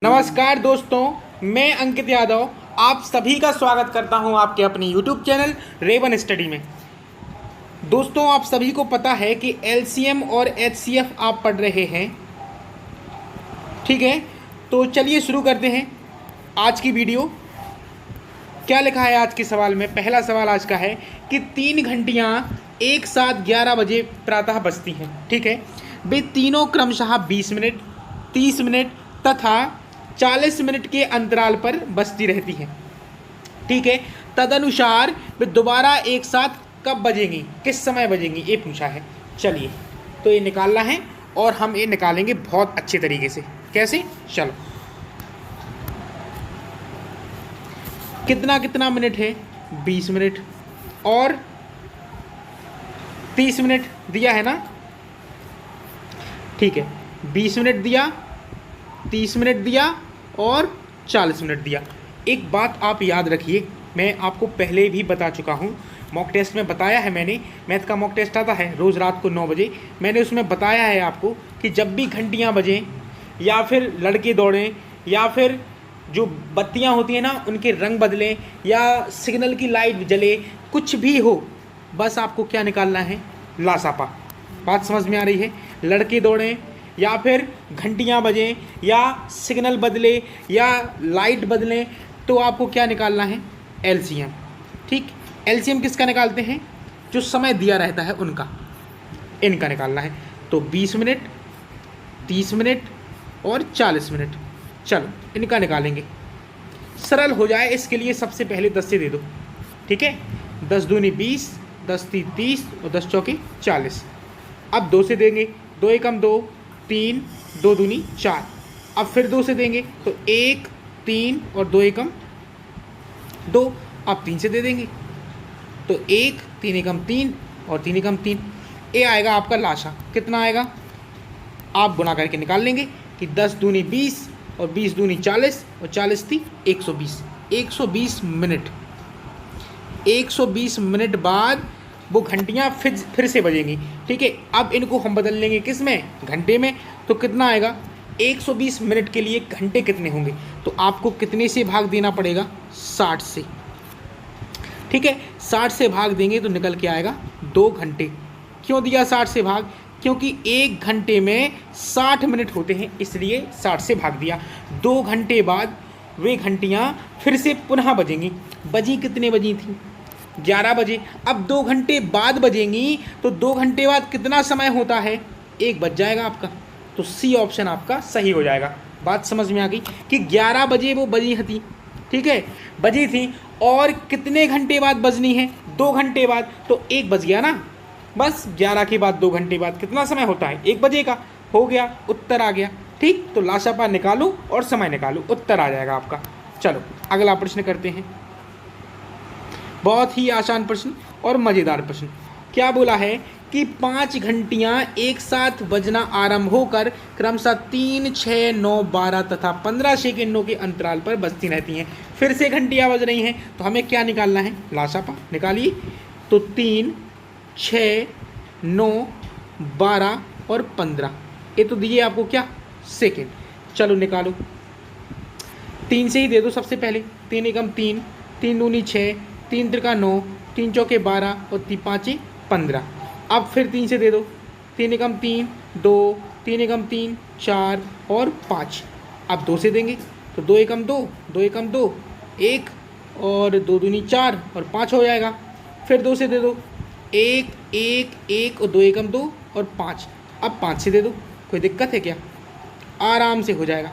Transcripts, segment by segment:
नमस्कार दोस्तों, मैं अंकित यादव आप सभी का स्वागत करता हूं आपके अपने YouTube चैनल रेवन स्टडी में। दोस्तों, आप सभी को पता है कि LCM और HCF आप पढ़ रहे हैं, ठीक है। तो चलिए शुरू करते हैं आज की वीडियो। क्या लिखा है आज के सवाल में? पहला सवाल आज का है कि 3 घंटियाँ एक साथ 11 बजे प्रातः बजती हैं, ठीक है। वे तीनों क्रमशः 20 मिनट, 30 मिनट तथा 40 मिनट के अंतराल पर बजती रहती हैं, ठीक है। तदनुसार वे दोबारा एक साथ कब बजेंगी, किस समय बजेंगी, ये पूछा है। चलिए, तो ये निकालना है और हम ये निकालेंगे बहुत अच्छे तरीके से। कैसे? चलो, कितना कितना मिनट है? 20 मिनट और 30 मिनट दिया है ना, ठीक है। 20 मिनट दिया, 30 मिनट दिया और 40 मिनट दिया। एक बात आप याद रखिए, मैं आपको पहले भी बता चुका हूँ, मॉक टेस्ट में बताया है मैंने। मैथ का मॉक टेस्ट आता है रोज़ रात को 9 बजे। मैंने उसमें बताया है आपको कि जब भी घंटियाँ बजें या फिर लड़के दौड़ें या फिर जो बत्तियाँ होती हैं ना उनके रंग बदलें या सिग्नल की लाइट जले, कुछ भी हो, बस आपको क्या निकालना है? लासापा। बात समझ में आ रही है? लड़के दौड़ें या फिर घंटियाँ बजें या सिग्नल बदले या लाइट बदलें, तो आपको क्या निकालना है? LCM, ठीक। LCM किसका निकालते हैं? जो समय दिया रहता है उनका, इनका निकालना है। तो 20 मिनट, 30 मिनट और 40 मिनट, चलो इनका निकालेंगे। सरल हो जाए इसके लिए सबसे पहले 10 से दे दो, ठीक है। 10 दूनी 20, 10 तीन 30 और 10 चौके 40। अब 2 से देंगे, 2 एकम 2, 3, 2 दूनी 4। अब फिर 2 से देंगे तो 1, 3 और 2 एकम 2। अब 3 से दे देंगे तो 1, 3 एकम 3 और 3 एकम 3। ये आएगा आपका लाशा। कितना आएगा? आप गुना करके निकाल लेंगे कि 10 दूनी 20 और 20 दूनी 40 और 40 थी 120। 120 मिनट, 120 मिनट बाद वो घंटियाँ फिर से बजेंगी, ठीक है। अब इनको हम बदल लेंगे किस में? घंटे में। तो कितना आएगा? 120 मिनट के लिए घंटे कितने होंगे? तो आपको कितने से भाग देना पड़ेगा? 60 से, ठीक है। 60 से भाग देंगे तो निकल के आएगा 2 घंटे। क्यों दिया 60 से भाग? क्योंकि 1 घंटे में 60 मिनट होते हैं, इसलिए 60 से भाग दिया। 2 घंटे बाद वे घंटियाँ फिर से पुनः बजेंगी। बजी कितने बजी थी? 11 बजे। अब 2 घंटे बाद बजेंगी तो 2 घंटे बाद कितना समय होता है? 1 बज जाएगा आपका। तो C ऑप्शन आपका सही हो जाएगा। बात समझ में आ गई कि 11 बजे वो बजी थी, ठीक है, बजी थी। और कितने घंटे बाद बजनी है? 2 घंटे बाद। तो 1 बज गया ना, बस 11 के बाद 2 घंटे बाद कितना समय होता है? 1 बजे का। हो गया, उत्तर आ गया, ठीक। तो लाशापा निकालो और समय निकालो, उत्तर आ जाएगा आपका। चलो अगला प्रश्न करते हैं। बहुत ही आसान प्रश्न और मज़ेदार प्रश्न। क्या बोला है कि 5 घंटियाँ एक साथ बजना आरंभ होकर क्रमशः 3, 6, 9, 12 तथा 15 सेकेंडों के अंतराल पर बजती रहती हैं। फिर से घंटियाँ बज रही हैं, तो हमें क्या निकालना है? लाशापा निकालिए। तो 3, 6, 9, 12 और 15, ये तो दिए आपको क्या? सेकेंड। चलो निकालो। 3 से ही दे दो सबसे पहले। 3 एकम 3, 3 दूनी 6, 3 त्रिका 9, 3 चौके 12 और 3 पाँचे 15। अब फिर 3 से दे दो। 3 एकम 3, 2, 3 एकम 3, 4 और 5। अब 2 से देंगे तो 2 एकम 2, 2 एकम 2, 1 और 2 दूनी 4 और 5 हो जाएगा। फिर 2 से दे दो। 1, 1, 1 और 2 एकम 2 और 5। अब 5 से दे दो। कोई दिक्कत है क्या? आराम से हो जाएगा।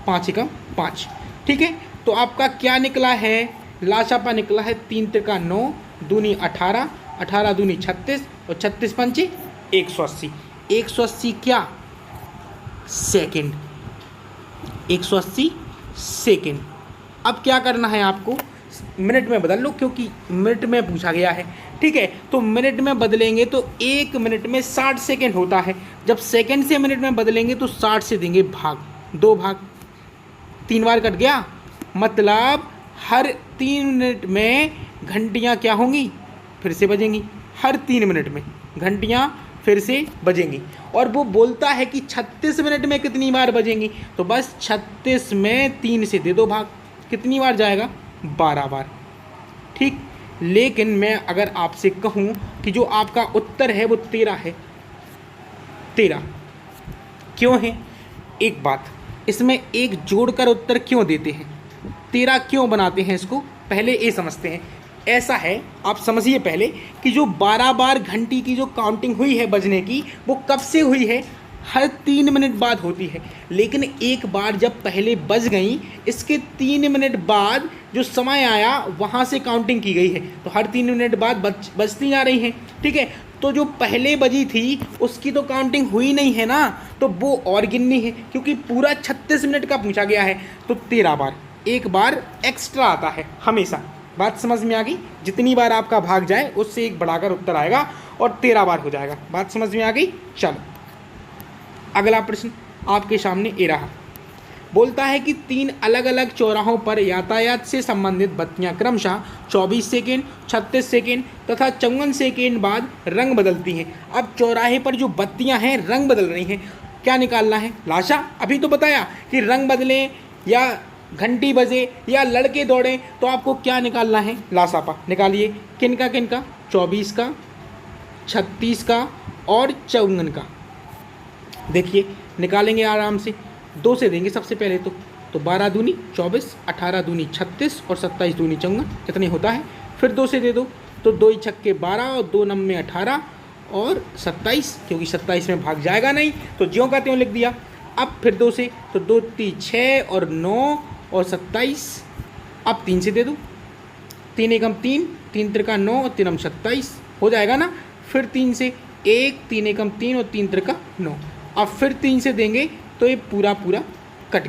5 एकम 5, ठीक है। तो आपका क्या निकला है? लाशापा निकला है 3 त्रिका 9, दूनी 18, 18 दूनी 36 और 36 पंचे 180। 180 क्या? सेकेंड। 180 सेकेंड। अब क्या करना है आपको? मिनट में बदल लो, क्योंकि मिनट में पूछा गया है, ठीक है। तो मिनट में बदलेंगे तो 1 मिनट में 60 सेकेंड होता है। जब सेकेंड से मिनट में बदलेंगे तो 60 से देंगे भाग, 2 भाग, 3 बार कट गया। मतलब हर 3 मिनट में घंटियाँ क्या होंगी? फिर से बजेंगी। हर 3 मिनट में घंटियाँ फिर से बजेंगी, और वो बोलता है कि 36 मिनट में कितनी बार बजेंगी, तो बस 36 में 3 से दे दो भाग, कितनी बार जाएगा, 12 बार। ठीक, लेकिन मैं अगर आपसे कहूँ कि जो आपका उत्तर है वो 13 है, 13 क्यों है, एक बात, इसमें एक जोड़कर उत्तर क्यों देते हैं, 13 क्यों बनाते हैं, इसको पहले ये समझते हैं। ऐसा है, आप समझिए पहले कि जो 12 बार घंटी की जो काउंटिंग हुई है बजने की, वो कब से हुई है, हर 3 मिनट बाद होती है। लेकिन एक बार जब पहले बज गई, इसके 3 मिनट बाद जो समय आया वहाँ से काउंटिंग की गई है, तो हर 3 मिनट बाद बजती जा रही हैं। ठीक है, तो जो पहले बजी थी उसकी तो काउंटिंग हुई नहीं है ना, तो वो और गिननी है, क्योंकि पूरा 36 मिनट का पूछा गया है, तो 13 बार, एक बार एक्स्ट्रा आता है हमेशा। बात समझ में आ गई, जितनी बार आपका भाग जाए उससे एक बढ़ाकर उत्तर आएगा और 13 बार हो जाएगा। बात समझ में आ गई। चलो अगला प्रश्न आपके सामने ये रहा, बोलता है कि 3 अलग अलग चौराहों पर यातायात से संबंधित बत्तियां क्रमशः 24 सेकेंड, 36 सेकेंड तथा 54 सेकेंड बाद रंग बदलती हैं। अब चौराहे पर जो बत्तियां हैं रंग बदल रही हैं, क्या निकालना है, लाशा। अभी तो बताया कि रंग बदलें या घंटी बजे या लड़के दौड़ें, तो आपको क्या निकालना है, लासापा। निकालिए, किनका किनका, 24 का, 36 का और 54 का। देखिए निकालेंगे आराम से, 2 से देंगे सबसे पहले तो 12 दूनी 24, 18 दूनी 36 और 27 दूनी 54, कितने होता है। फिर 2 से दे दो, तो 2 छक्के 12 और 2 नम में 18 और 27, क्योंकि 27 में भाग जाएगा नहीं तो ज्यों का त्यों लिख दिया। अब फिर 2 से, तो 2 ती 6 और 9 और 27। अब 3 से दे दो, 3 एकम 3, 3 त्रिका 9 और 3 27 हो जाएगा ना। फिर 3 से 1, 3 एकम 3 और 3 त्रिका 9। अब फिर 3 से देंगे तो ये पूरा कट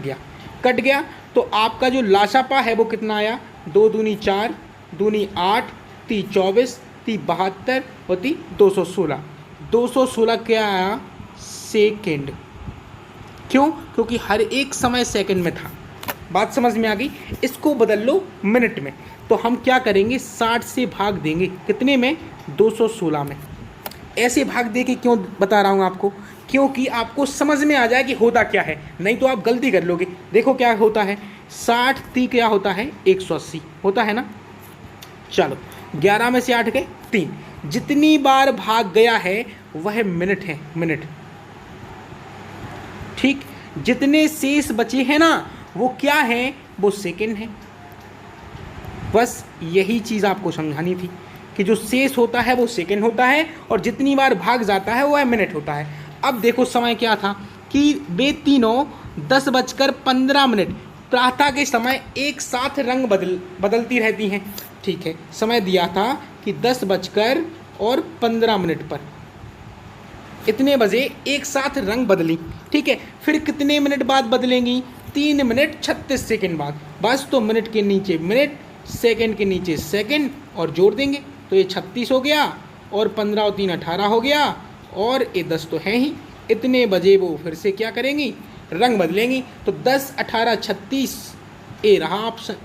गया। तो आपका जो लाशापा है वो कितना आया, 2 दूनी 4, दूनी 8, ती 24, ती 72 और ती 216। 216 क्या आया, सेकेंड। क्यों, क्योंकि हर एक समय सेकंड में था। बात समझ में आ गई। इसको बदल लो मिनट में, तो हम क्या करेंगे, 60 से भाग देंगे, कितने में, 216 में। ऐसे भाग दे के क्यों बता रहा हूँ आपको, क्योंकि आपको समझ में आ जाए कि होता क्या है, नहीं तो आप गलती कर लोगे। देखो क्या होता है, 60 ती क्या होता है, 180 होता है ना। चलो 11 में से 8 गए 3, जितनी बार भाग गया है वह मिनट है, मिनट। ठीक, जितने शेष बचे हैं ना वो क्या है, वो सेकंड है। बस यही चीज़ आपको समझानी थी कि जो शेष होता है वो सेकंड होता है और जितनी बार भाग जाता है वह मिनट होता है। अब देखो समय क्या था कि वे तीनों 10:15 प्रातः के समय एक साथ रंग बदलती रहती हैं। ठीक है, समय दिया था कि 10:15 पर इतने बजे एक साथ रंग बदली। ठीक है, फिर कितने मिनट बाद बदलेंगी, 3 मिनट 36 सेकेंड बाद। बस तो मिनट के नीचे मिनट, सेकंड के नीचे सेकंड और जोड़ देंगे तो ये 36 हो गया और 15 और 3 18 हो गया और ये 10 तो है ही। इतने बजे वो फिर से क्या करेंगी, रंग बदलेंगी। तो 10 18 36 ए रहा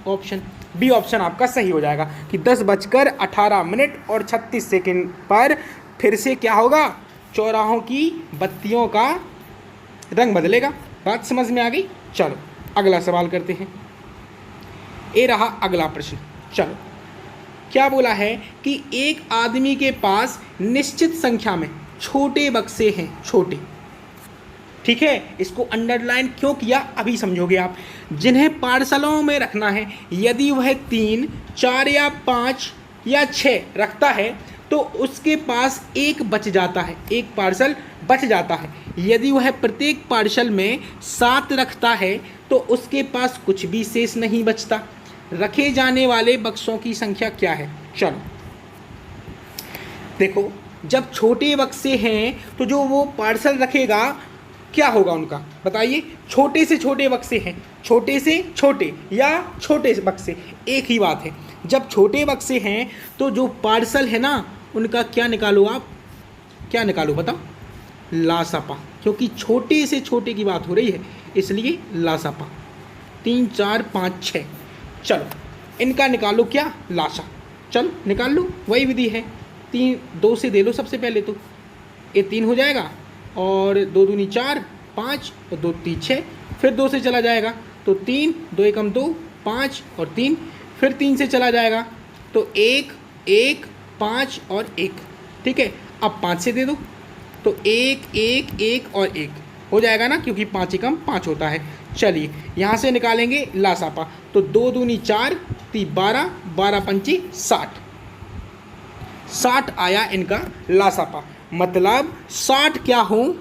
ऑप्शन बी, ऑप्शन आपका सही हो जाएगा कि 10:18 और 36 सेकेंड पर फिर से क्या होगा, चौराहों की बत्तियों का रंग बदलेगा। बात समझ में आ गई। चलो अगला सवाल करते हैं। ये रहा अगला प्रश्न। चलो क्या बोला है कि एक आदमी के पास निश्चित संख्या में छोटे बक्से हैं, छोटे। ठीक है, इसको अंडरलाइन क्यों किया अभी समझोगे आप। जिन्हें पार्सलों में रखना है, यदि वह 3, 4 या 5 या 6 रखता है तो उसके पास एक बच जाता है, एक पार्सल बच जाता है। यदि वह प्रत्येक पार्सल में 7 रखता है तो उसके पास कुछ भी शेष नहीं बचता। रखे जाने वाले बक्सों की संख्या क्या है। चलो देखो, जब छोटे बक्से हैं तो जो वो पार्सल रखेगा क्या होगा उनका, बताइए। छोटे से छोटे बक्से हैं, छोटे से छोटे या छोटे से बक्से, एक ही बात है। जब छोटे बक्से हैं तो जो पार्सल है ना उनका क्या निकालो आप, क्या निकालो बताओ, लासापा, क्योंकि छोटे से छोटे की बात हो रही है इसलिए लासापा। 3 4 5 6, चलो इनका निकालो क्या, लाशा। चलो निकाल लो, वही विधि है। 2 से दे लो सबसे पहले, तो ये 3 हो जाएगा, और 2 दूनी 4, 5 और 2 3 6, फिर 2 से चला जाएगा तो 3, 2 एकम 2, 5 और 3, फिर 3 से चला जाएगा तो 1 1 5 और 1, ठीक है। अब 5 से दे दो तो 1 1 1 और 1 हो जाएगा ना, क्योंकि 5 एकम 5 होता है। चलिए यहाँ से निकालेंगे लासापा, तो 2 दूनी 4, 3 12, 12 पंची 60, 60 आया इनका लासापा। मतलब 60 क्या हो,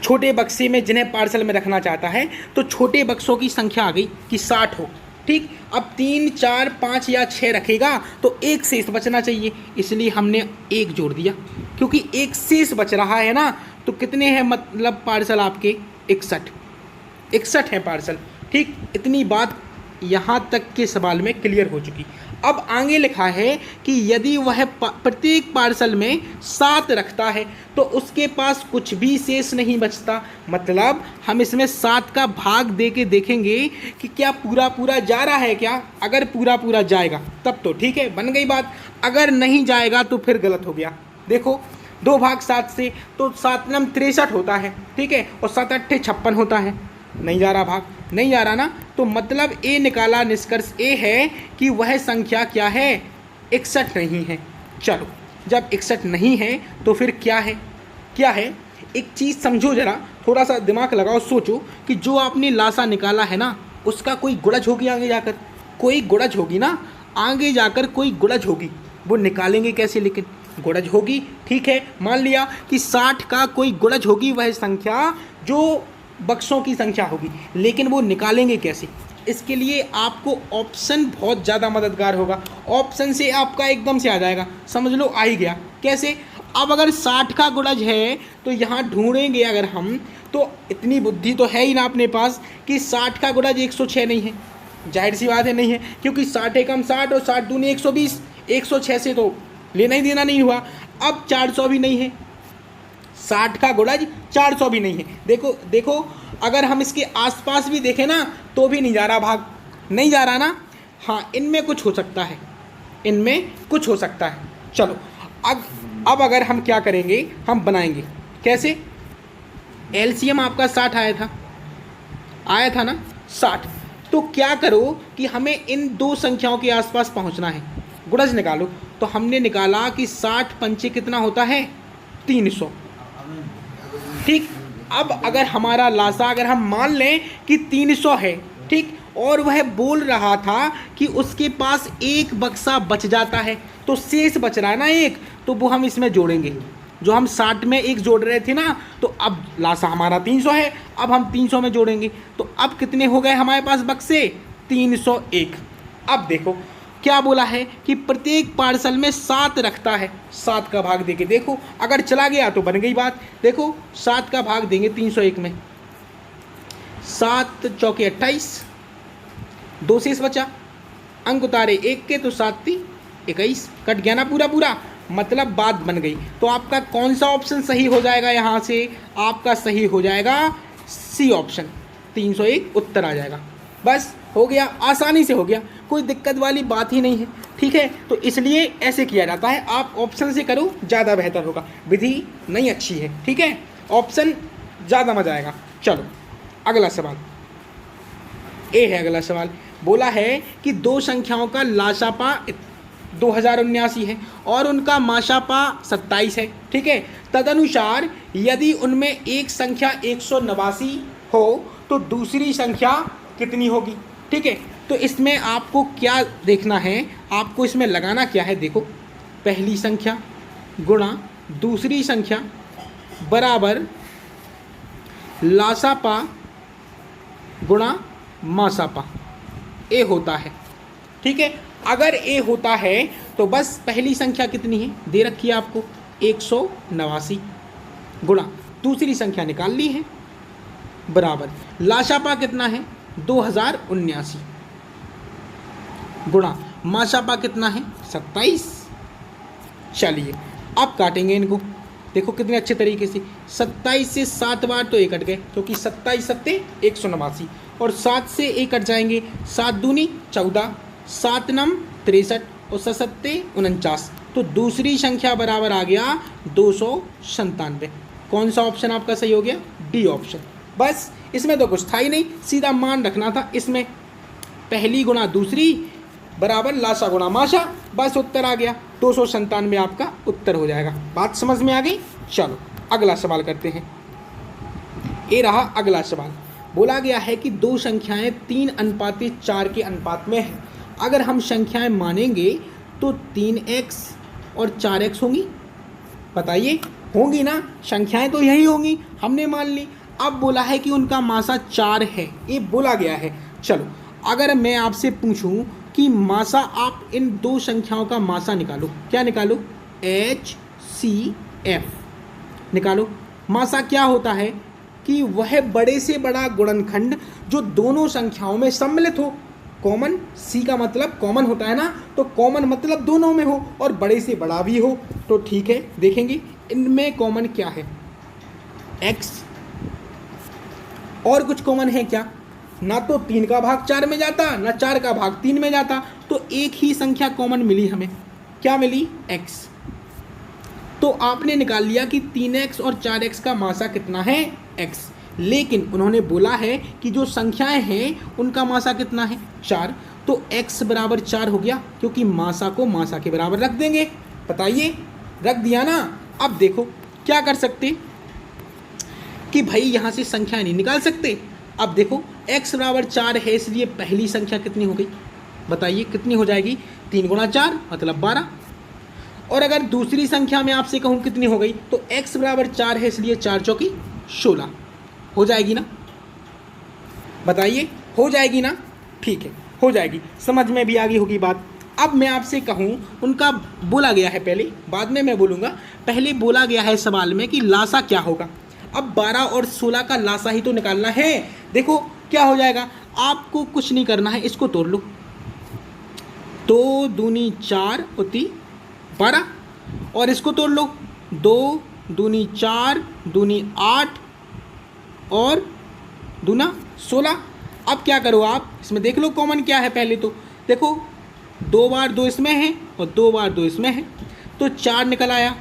छोटे बक्से में जिन्हें पार्सल में रखना चाहता है तो छोटे बक्सों की संख्या आ गई कि 60 हो, ठीक। अब 3 4 5 या 6 रखेगा तो एक शेष बचना चाहिए, इसलिए हमने 1 जोड़ दिया, क्योंकि एक शेष बच रहा है ना। तो कितने हैं मतलब पार्सल आपके 61 है पार्सल, ठीक। इतनी बात यहाँ तक के सवाल में क्लियर हो चुकी। अब आगे लिखा है कि यदि वह प्रत्येक पार्सल में 7 रखता है तो उसके पास कुछ भी शेष नहीं बचता। मतलब हम इसमें 7 का भाग दे के देखेंगे कि क्या पूरा पूरा जा रहा है क्या। अगर पूरा पूरा जाएगा तब तो ठीक है, बन गई बात। अगर नहीं जाएगा तो फिर गलत हो गया। देखो 2 भाग 7 से तो 7 नम 63 होता है, ठीक है, और 7 8 56 होता है। नहीं जा रहा भाग, नहीं जा रहा ना, तो मतलब ए निकाला, निष्कर्ष ए है कि वह संख्या क्या है, 61 नहीं है। चलो जब 61 नहीं है तो फिर क्या है, क्या है, एक चीज़ समझो जरा, थोड़ा सा दिमाग लगाओ, सोचो कि जो आपने लासा निकाला है ना उसका कोई गुणज होगी आगे जाकर, कोई गुणज होगी ना, आगे जाकर कोई गुणज होगी। वो निकालेंगे कैसे, लेकिन गुणज होगी, ठीक है। मान लिया कि 60 का कोई गुणज होगी, वह संख्या जो बक्सों की संख्या होगी, लेकिन वो निकालेंगे कैसे। इसके लिए आपको ऑप्शन बहुत ज़्यादा मददगार होगा। ऑप्शन से आपका एकदम से आ जाएगा, समझ लो आ ही गया। कैसे, अब अगर 60 का गुणज है तो यहाँ ढूंढेंगे अगर हम, तो इतनी बुद्धि तो है ही ना अपने पास कि 60 का गुणज 106 नहीं है। जाहिर सी बात है नहीं है, क्योंकि 60 एकम 60 और 60 दूनी 120, 106 से तो लेना ही देना नहीं हुआ। अब 400 भी नहीं है, 60 का गुणज 400 भी नहीं है। देखो देखो अगर हम इसके आसपास भी देखें ना तो भी नहीं जा रहा भाग, नहीं जा रहा ना। हाँ, इनमें कुछ हो सकता है, इनमें कुछ हो सकता है। चलो अब अगर हम क्या करेंगे, हम बनाएंगे कैसे। एलसीएम आपका 60 आया था ना 60। तो क्या करो कि हमें इन 2 संख्याओं के आसपास पहुंचना है, गुणज निकालो। तो हमने निकाला कि 60 पंचे कितना होता है, 300, ठीक। अब अगर हमारा लासा, अगर हम मान लें कि 300 है, ठीक, और वह बोल रहा था कि उसके पास एक बक्सा बच जाता है, तो शेष बच रहा है ना एक, तो वो हम इसमें जोड़ेंगे। जो हम 60 में एक जोड़ रहे थे ना, तो अब लासा हमारा 300 है, अब हम 300 में जोड़ेंगे। तो अब कितने हो गए हमारे पास बक्से, 301। अब देखो क्या बोला है कि प्रत्येक पार्सल में 7 रखता है, 7 का भाग देके देखो, अगर चला गया तो बन गई बात। देखो 7 का भाग देंगे 301 में, 7 चौके 28, 2 शेष बचा, अंक उतारे 1 के तो 7 × 21, कट गया ना पूरा पूरा, मतलब बात बन गई। तो आपका कौन सा ऑप्शन सही हो जाएगा, यहाँ से आपका सही हो जाएगा सी ऑप्शन, 301 उत्तर आ जाएगा। बस हो गया, आसानी से हो गया, कोई दिक्कत वाली बात ही नहीं है, ठीक है। तो इसलिए ऐसे किया जाता है, आप ऑप्शन से करो ज़्यादा बेहतर होगा, विधि नहीं अच्छी है, ठीक है, ऑप्शन ज़्यादा मजा आएगा। चलो अगला सवाल, ए है अगला सवाल। बोला है कि 2 संख्याओं का लासापा 2079 है और उनका माशापा 27 है, ठीक है। तदनुसार यदि उनमें एक संख्या 189 हो तो दूसरी संख्या कितनी होगी, ठीक है। तो इसमें आपको क्या देखना है, आपको इसमें लगाना क्या है, देखो पहली संख्या गुणा दूसरी संख्या बराबर लासापा गुणा मासापा, ए होता है, ठीक है। अगर ए होता है तो बस पहली संख्या कितनी है दे रखी है आपको, 189 गुणा दूसरी संख्या निकाल ली है बराबर लासापा कितना है 2079 गुणा माशापा कितना है 27। चलिए अब काटेंगे इनको, देखो कितने अच्छे तरीके से, 27 से 7 बार तो एक कट गए, क्योंकि 27 सत्ते 189 और 7 से एक कट जाएंगे, 7 दूनी 14, 7 नम 63 और 7 सत्ते 49, तो दूसरी संख्या बराबर आ गया 297। कौन सा ऑप्शन आपका सही हो गया? D option. बस इसमें तो कुछ था ही नहीं, सीधा मान रखना था इसमें, पहली गुणा दूसरी बराबर लासा गुणा माशा, बस उत्तर आ गया 297 आपका उत्तर हो जाएगा। बात समझ में आ गई? चलो अगला सवाल करते हैं। ये रहा अगला सवाल। बोला गया है कि दो संख्याएं 3:4 के अनुपात में है। अगर हम संख्याएं मानेंगे तो 3x और 4x होंगी। बताइए, होंगी ना? संख्याएं तो यही होंगी, हमने मान ली। अब बोला है कि उनका मासा 4 है, ये बोला गया है। चलो अगर मैं आपसे पूछूं कि मासा, आप इन दो संख्याओं का मासा निकालो। क्या निकालो? HCF निकालो। मासा क्या होता है कि वह बड़े से बड़ा गुणनखंड जो दोनों संख्याओं में सम्मिलित हो। कॉमन, सी का मतलब कॉमन होता है ना, तो कॉमन मतलब दोनों में हो और बड़े से बड़ा भी हो। तो ठीक है, देखेंगे इनमें कॉमन क्या है। x और कुछ कॉमन है क्या? ना तो 3 का भाग 4 में जाता, ना 4 का भाग 3 में जाता, तो एक ही संख्या कॉमन मिली हमें। क्या मिली? x। तो आपने निकाल लिया कि 3x और 4x का मासा कितना है? x। लेकिन उन्होंने बोला है कि जो संख्याएं हैं उनका मासा कितना है? 4। तो x बराबर 4 हो गया, क्योंकि मासा को मासा के बराबर रख देंगे। बताइए, रख दिया ना? अब देखो क्या कर सकते कि भाई यहाँ से संख्या नहीं निकाल सकते। अब देखो x बराबर 4 है, इसलिए पहली संख्या कितनी हो गई? बताइए कितनी हो जाएगी? 3 गुणा 4 मतलब 12। और अगर दूसरी संख्या में आपसे कहूँ कितनी हो गई, तो x बराबर 4 है, इसलिए 4 चौकी 16 हो जाएगी ना? बताइए, हो जाएगी ना? ठीक है, हो जाएगी। समझ में भी आ गई होगी बात। अब मैं आपसे कहूँ, उनका बोला गया है, पहले बाद में मैं बोलूँगा, पहले बोला गया है सवाल में कि लासा क्या होगा। अब 12 और 16 का लासा ही तो निकालना है। देखो क्या हो जाएगा, आपको कुछ नहीं करना है, इसको तोड़ लो। 2 दूनी 4 होती 12, और इसको तोड़ लो। 2 दूनी 4 दूनी 8 और दूना 16। अब क्या करो आप, इसमें देख लो कॉमन क्या है। पहले तो देखो 2 बार 2 इसमें है और 2 बार 2 इसमें है, तो 4 निकल आया।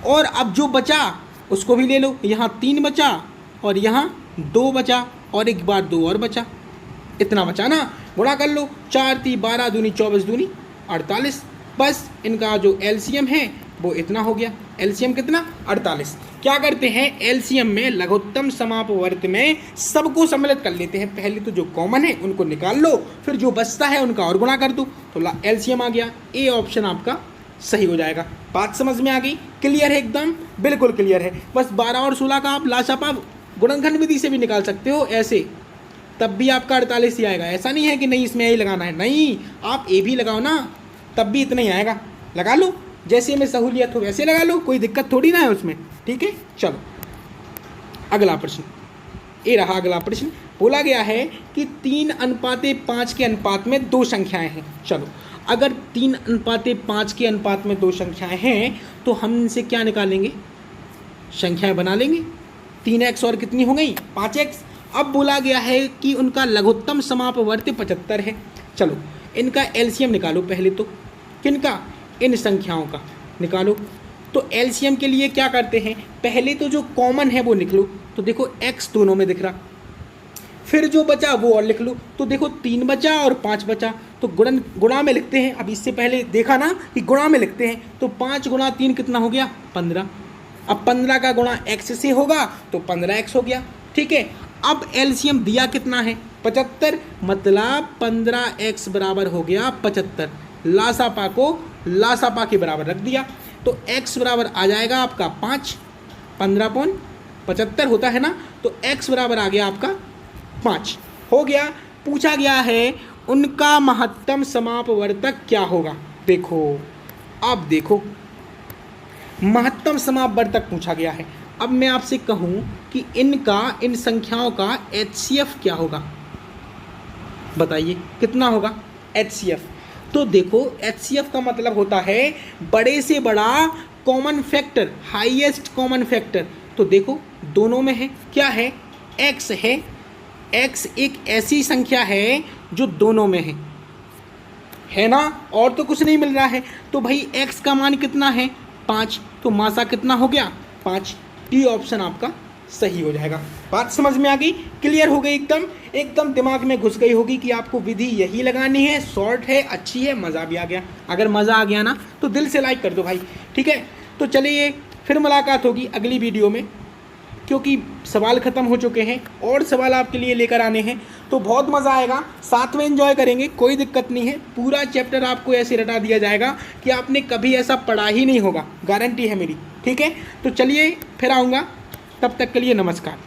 और अब जो बचा उसको भी ले लो। यहाँ 3 बचा और यहाँ 2 बचा और एक बार 2 और बचा, इतना बचा ना। गुणा कर लो, 4 3 12 दूनी 24 दूनी 48। बस इनका जो एलसीएम है वो इतना हो गया। एलसीएम कितना? 48। क्या करते हैं, एलसीएम में लघुत्तम समापवर्त में सबको सम्मिलित कर लेते हैं। पहले तो जो कॉमन है उनको निकाल लो, फिर जो बचता है उनका और गुणा कर दो, तो एलसीएम आ गया। ए ऑप्शन आपका सही हो जाएगा। बात समझ में आ गई? क्लियर है एकदम? बिल्कुल क्लियर है। बस 12 और 16 का आप लासापा गुणनखंड विधि से भी निकाल सकते हो ऐसे, तब भी आपका 48 ही आएगा। ऐसा नहीं है कि नहीं इसमें ए लगाना है, नहीं, आप ए भी लगाओ ना, तब भी इतना ही आएगा। लगा लो, जैसे में सहूलियत हो वैसे लगा लो, कोई दिक्कत थोड़ी ना है उसमें। ठीक है, चलो अगला प्रश्न। ये रहा अगला प्रश्न। बोला गया है कि 3:5 के अनुपात में दो संख्याएं हैं। चलो, अगर 3:5 के अनुपात में दो संख्याएं हैं तो हम इनसे क्या निकालेंगे? संख्याएं बना लेंगे। 3x और कितनी हो गई? 5x। अब बोला गया है कि उनका लघुत्तम समापवर्त 75 है। चलो इनका एलसीएम निकालो पहले तो। किनका? इन संख्याओं का निकालो। तो एलसीएम के लिए क्या करते हैं, पहले तो जो कॉमन है वो लिख लो। तो देखो x दोनों में दिख रहा, फिर जो बचा वो और लिख लो। तो देखो 3 बचा और 5 बचा, तो गुणा में लिखते हैं। अब इससे पहले देखा ना कि गुणा में लिखते हैं, तो 5 गुणा 3 कितना हो गया? 15। अब 15 का गुणा x से होगा तो 15x हो गया। ठीक है, अब एलसीएम दिया कितना है? 75, मतलब 15x बराबर हो गया 75। लासापा को लासापा के बराबर रख दिया, तो x बराबर आ जाएगा आपका 5। 15.75 होता है ना, तो x बराबर आ गया आपका 5 हो गया। पूछा गया है उनका महत्तम समापवर्तक क्या होगा। देखो, अब देखो महत्तम समापवर्तक पूछा गया है। अब मैं आपसे कहूं कि इन संख्याओं का HCF क्या होगा, बताइए कितना होगा HCF। तो देखो HCF का मतलब होता है बड़े से बड़ा common factor, highest common factor. तो देखो दोनों में है, क्या है? x है। x एक ऐसी संख्या है जो दोनों में है ना, और तो कुछ नहीं मिल रहा है। तो भाई x का मान कितना है 5, तो मासा कितना हो गया 5। डी ऑप्शन आपका सही हो जाएगा। बात समझ में आ गई, क्लियर हो गई, एकदम एकदम दिमाग में घुस गई होगी कि आपको विधि यही लगानी है, शॉर्ट है, अच्छी है, मज़ा भी आ गया। अगर मज़ा आ गया ना तो दिल से लाइक कर दो भाई, ठीक है। तो चलिए फिर मुलाकात होगी अगली वीडियो में, क्योंकि सवाल ख़त्म हो चुके हैं और सवाल आपके लिए लेकर आने हैं, तो बहुत मज़ा आएगा, साथ में एंजॉय करेंगे, कोई दिक्कत नहीं है। पूरा चैप्टर आपको ऐसे रटा दिया जाएगा कि आपने कभी ऐसा पढ़ा ही नहीं होगा, गारंटी है मेरी, ठीक है। तो चलिए फिर आऊँगा, तब तक के लिए नमस्कार।